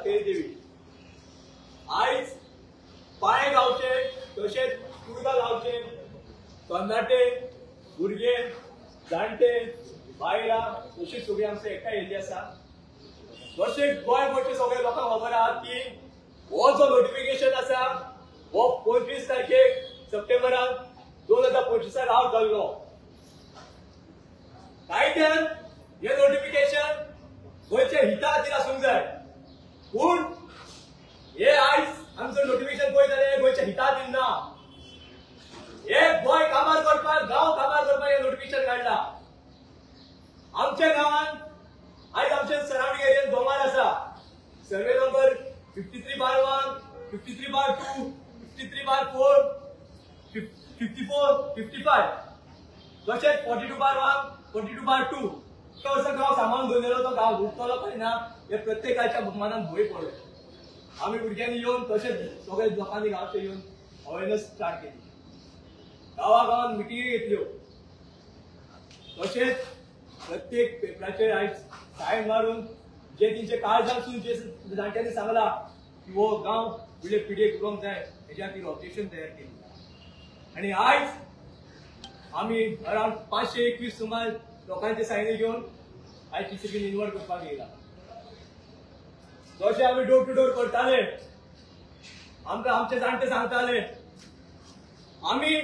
सातेरी देवी आयज पाळे गावचे तशेंच कुर्गा गावचे तरणाटे भुरगे जाणटे बायलां अशी सगळीं आमचे एका येयल्ली आसा। तशेंच गोंय गोंयचे सगळे लोकांक खबर आहा की हो जो नोटिफिकेशन आसा हो 25 तारखेक सप्टेंबराक 2025 आउट जाल्लो। कायद्यान हे नोटिफिकेशन गोंयच्या हिता खातीर आसूंक जाय, पूण हे आयज आमचो नोटिफिकेशन पळयताले गोंयच्या हिता खातीर ना। हे गोंय काबार करपाक गांव काबार करपाक हे नोटिफिकेशन काडला। आमच्या गांवांत आयज आमच्या सराउंडिंग एरियेंत दोंगर आसा, सर्वे नंबर 53/1, 53/2, 53/4, 54, 55 तशेंच 42/1, 42/2 तो असो गांव सांबाळून दवरलेलो तो गांव उरतलो काय ना हे प्रत्येकाच्या मनात भंय पडलो। आमी भुरग्यांनी येवन तशेंच सगळे लोकांनी गांवचे येवन अवेरनेस स्टार्ट केली, गांवागांवांत मिटिंगी घेतल्यो, तशेंच प्रत्येक पेपराचेर आयज सायन मारून जे तेंचे काळजांतसून जे जाणट्यांनी सांगला की हो गांव फुडले पिढयेक उरोंक जाय हेच्या खातीर ऑब्जेक्शन तयार केली। आनी आयज आमी अरावंड 521 सुमार लोकांचे सायनी घेवन आयज टीसीपी निवड करपाक येयला। जशें आमी डोर टू डोर करताले आमकां आमचे जाणटे सांगताले आमी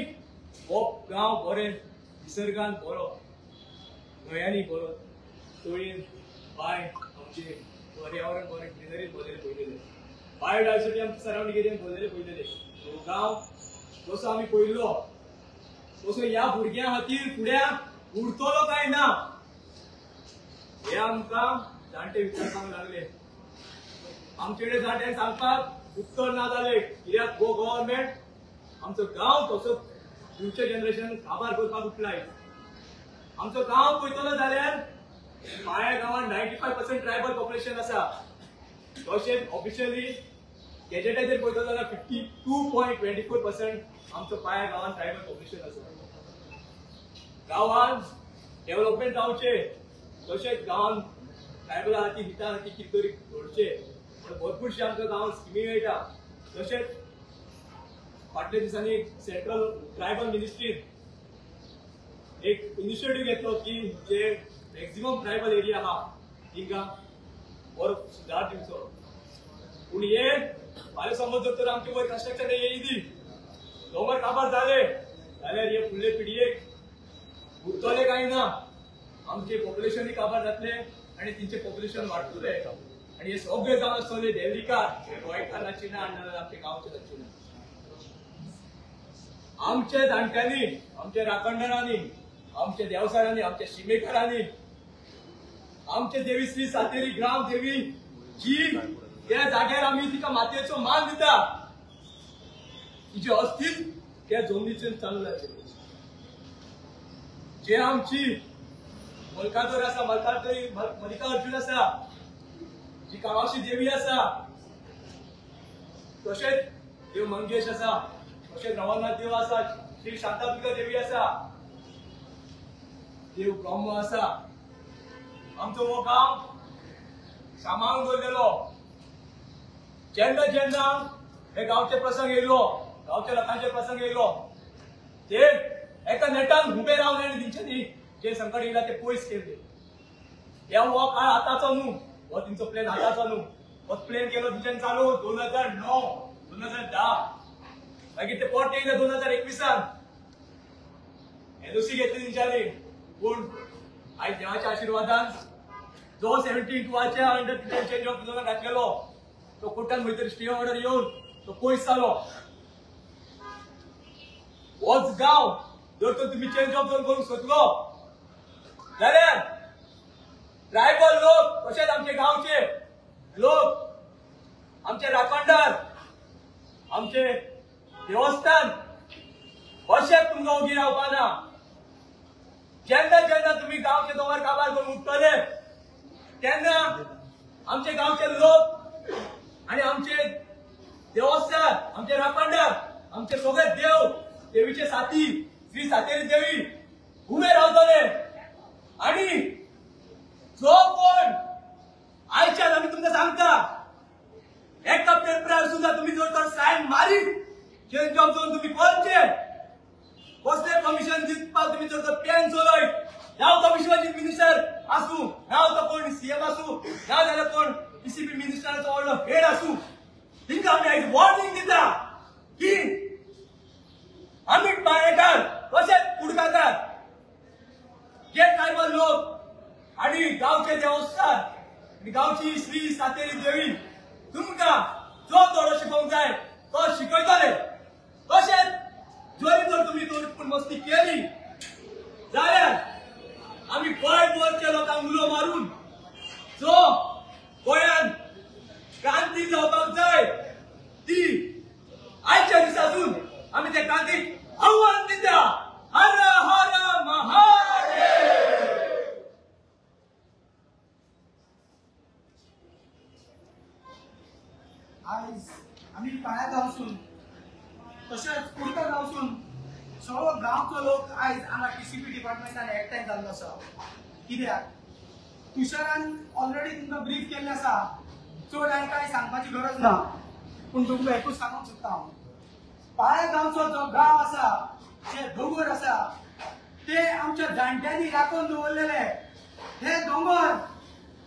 हो गांव बरे निसर्गान बरो, न्हंयांनी बरो, तळयेन बाय आमचे पर्यावरण बरें ग्रीनरी भरलेले पळयलेले, बायोडायवर्सिटी आमच्या सराउंडिंग एरियेन भरलेले पळयलेले। हो गांव जसो आमी पळयल्लो तसो ह्या भुरग्यां खातीर फुड्याक उरतलो काय ना हे आमकां जाणटे विचारपाक लागले। आमचे कडेन जाणट्यांक सांगपाक उत्तर ना जालें, कित्याक हो गव्हर्नमेंट आमचो गांव तसो फ्युचर जनरेशन काबार करपाक उठलाय। आमचो गांव पळयतलो जाल्यार पाळ्या गांवांत 95% ट्रायबल पॉप्युलेशन आसा, तशेंच ऑफिशियली गॅजेटाचेर पळयतलो जाल्यार 52.24% आमचो पाळ्या गांवांत ट्रायबल पॉप्युलेशन आसा। गांवांत डेव्हलपमेंट जावचे तशेंच गांवांत ट्रायबला खातीर हिता खातीर कितें तरी घडचे म्हण भरपूरशे आमच्या गांवांत स्किमी मेळटा। तशेंच फाटल्या दिसांनी सेंट्रल ट्रायबल मिनिस्ट्रीन एक इनिशिएटिव्ह घेतलो की जे मॅक्झिमम ट्रायबल एरिया आहा तिंका बरो सुदार दिवचो। पूण हे फाल्यां समज जर तर आमचे वयर कन्स्ट्रक्शन येयली दोंगर काबार जाले जाल्यार हे फुडले पिढयेक उरतले काय ना, आमचे पॉप्युलेशनय काबार जातले आनी तेंचे पॉप्युलेशन वाडटले आनी हे सगळे जावन आसतले देवरिकार गोंयकारांची ना आनी आमच्या गांवचे जावचे ना। आमच्या जाणट्यांनी, आमच्या राखणदारांनी, आमच्या देवसायांनी, आमच्या शिमेकारांनी, आमचे देवी श्री सातेरी ग्राम देवी जी त्या जाग्यार आमी तिका मातयेचो मान दिता, तिचे अस्तित्व त्या जमनीचेर चालू जातले। जे आमची मल्काजोर आसा, मल्लिकार्जुन आसा, जी कामाक्षी देवी आसा, तशेंच देव मंगेश आसा, तशेंच रवनाथ देव आसा, श्री शांतादुर्गा देवी आसा, देव ब्रह्म आसा। आमचो हो गांव सांबाळून दवरलेलो। जेन्ना जेन्ना हे गांवचे प्रसंग येयलो, गांवच्या लोकांचे प्रसंग येयलो, ते एका नेटान उबे रावले आनी तेंच्यांनी जे संकट येयला ते पयस केले। हो काळ आतांचो न्हू, हो तेंचो प्लॅन आतांचो न्हू, हो प्लॅन केलो तेंच्यानी चालू 2009, 2010 मागीर ते पोट येयले 2021 एनओसी घेतली तेंच्यांनी। पूण आयज देवाच्या आशिर्वादान जो 17/2 अंडर चेंज ऑफ झोन घातलेलो तो कोर्टान खंय तरी स्टे ऑर्डर येवन तो पयस जालो। होच गांव जर तर तुम्ही चेंज ऑफ झोन करूंक सोदलो जाल्यार ट्रायबल लोक तशेंच आमचे गांवचे लोक, आमचे राखणदार, आमचे देवस्थान अशें तुमकां उगी रावपाना। जेन्ना जेन्ना तुम्ही गांवचे दोंगर काबार करून उठतले तेन्ना आमचे गांवचे लोक आनी आमचे देवस्थान, आमचे राखणदार, आमचे सगळे देव, देवीचे साथी श्री सातेरी देवी उबे रावतले आनी जो कोण आयच्यान आमी तुमकां सांगता एका पेपरार सुद्धा तुम्ही जर तर साइन मारी चेंज ऑफ झोन तुम्ही कोणचे कसले कमिशन जितपाक तुम्ही जर तर पेन चलय जाव तो विश्वजित मिनिस्टर असू जाव तो कोण सीएम असू जाव जाल्यार कोण पीसीबी मिनिस्टराचो व्हडलो हेड असू तिंका आमी आयज वॉर्निंग दिता की अमित पाळेकर कशेच कुडकातात जे ट्रायबल लोक आणि गावचे देवस्थान आणि गावची श्री सातेरी देवी तुमका जो थोडो शिकोवंक जाय तो शिकयतले तशेंच जरी जर तुम्ही दोन मस्ती केली जाल्यार आम्ही गोंयभरच्या लोकांक उलो मारून जो गोंयान क्रांती जावपाक जाय ती आयच्या दिसासून आम्ही त्या क्रांतीक आव्हान दिता हर हर महादेव। आयज आम्ही पाळ्या गावसून तशेंच कुडका गावसून सगळो गांवचो लोक आयज हांगा टीसीपी डिपार्टमेंटान एकठांय जाल्लो आसा कित्याक तुषारान ऑलरेडी तुमकां ब्रीफ केल्लें आसा चड हांवें कांय सांगपाची गरज ना पूण तुमकां एकूच सांगूंक सोदता हांव पाळ्या गांवचो जो गांव आसा जे दोंगर आसा ते आमच्या जाणट्यांनी राखून दवरलेले हे दोंगर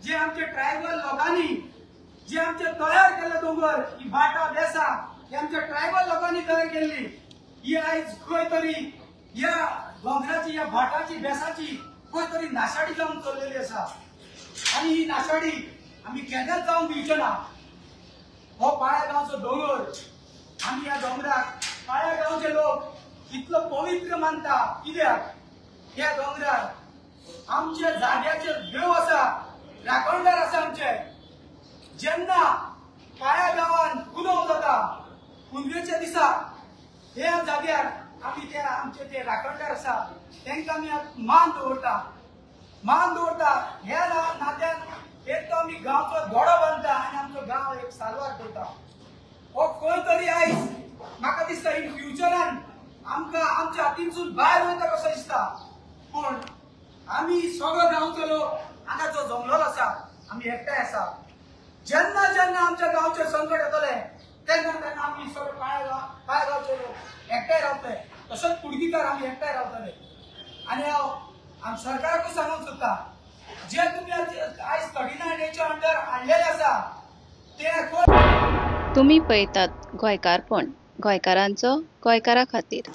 जे आमचे ट्रायबल लोकांनी जे आमचे तयार केले दोंगर ही भाटा बेसा ही आमच्या ट्रायबल लोकांनी तयार केल्ली ही आयज खंय तरी ह्या दोंगराची या भाटाची बेसाची खंय तरी नाशाडी जावन चल्लेली आसा आनी ही नाशाडी आमी केन्नाच जावंक दिवचे ना। हो पाळ्या गांवचो दोंगर आमी ह्या दोंगराक पाळ्या गांवचे लोक इतलो पवित्र मानता कित्याक ह्या दोंगरार आमच्या जाग्याचे देव आसा राखणदार आसा आमचे जेन्ना पाळ्या गांवान पुनव जाता पुनवेच्या दिसा ह्या जाग्यार आमी ते आमचे ते राखणदार आसा तांकां आमी मान दवरता ह्या नात्यान एक तो आमी गांवचो दोडो बांदता आनी आमचो गांव एक साल्वार करता। हो खंय तरी आयज म्हाका दिसता इन फ्युचरान आमकां आमच्या हातीनसून भायर वयता कसो दिसता पूण आमी सगळो गांवचो लोक हांगा जो जमलेलो आसा आमी एकठांय आसा जेन्ना जेन्ना आमच्या गांवचे संकट येतले तेन्ना तेन्ना आमी सगळे पाळ्या गांवचे लोक एकठांय रावतले तसोच कुडकीकार आमी एकठांय रावतले आनी हांव सरकाराकूय सांगूंक सोदता जे तुमी आयज 39 डेच्या अंडर हाडलेले आसा ते तुम्ही पळयतात गोंयकारपण गोंयकारांचो गोंयकारा खातीर।